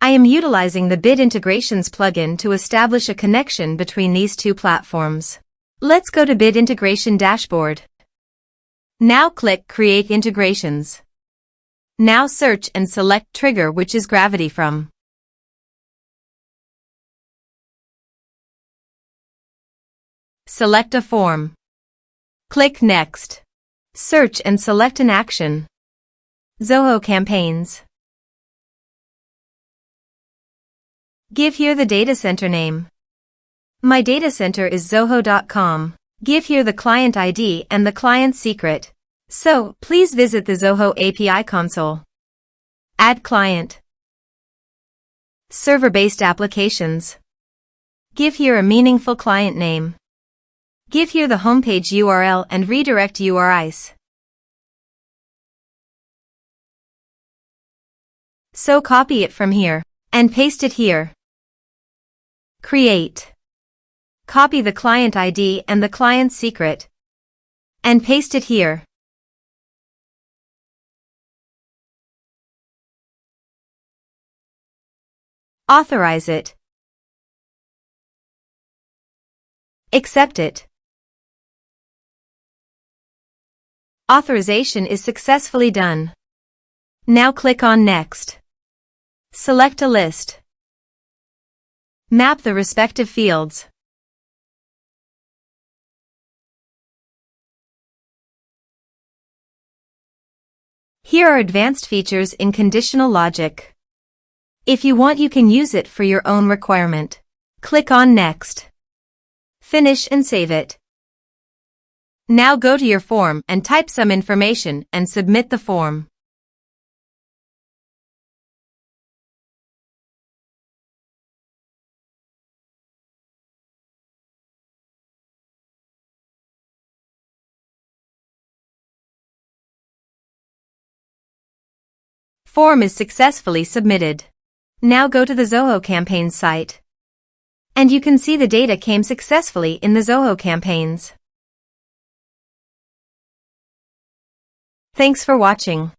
I am utilizing the Bit Integrations plugin to establish a connection between these two platforms. Let's go to Bit Integration Dashboard. Now click Create Integrations. Now search and select Trigger, which is Gravity from. Select a form. Click Next. Search and select an action. Zoho Campaigns. Give here the data center name. My data center is zoho.com. Give here the client ID and the client secret. So, please visit the Zoho API console. Add client. Server-based applications. Give here a meaningful client name. Give here the homepage URL and redirect URIs. So copy it from here and paste it here. Create. Copy the client ID and the client secret and paste it here. Authorize it. Accept it. Authorization is successfully done. Now click on Next. Select a list. Map the respective fields. Here are advanced features in conditional logic. If you want, you can use it for your own requirement. Click on Next. Finish and save it. Now go to your form and type some information and submit the form. Form is successfully submitted. Now go to the Zoho Campaigns site. And you can see the data came successfully in the Zoho Campaigns. Thanks for watching.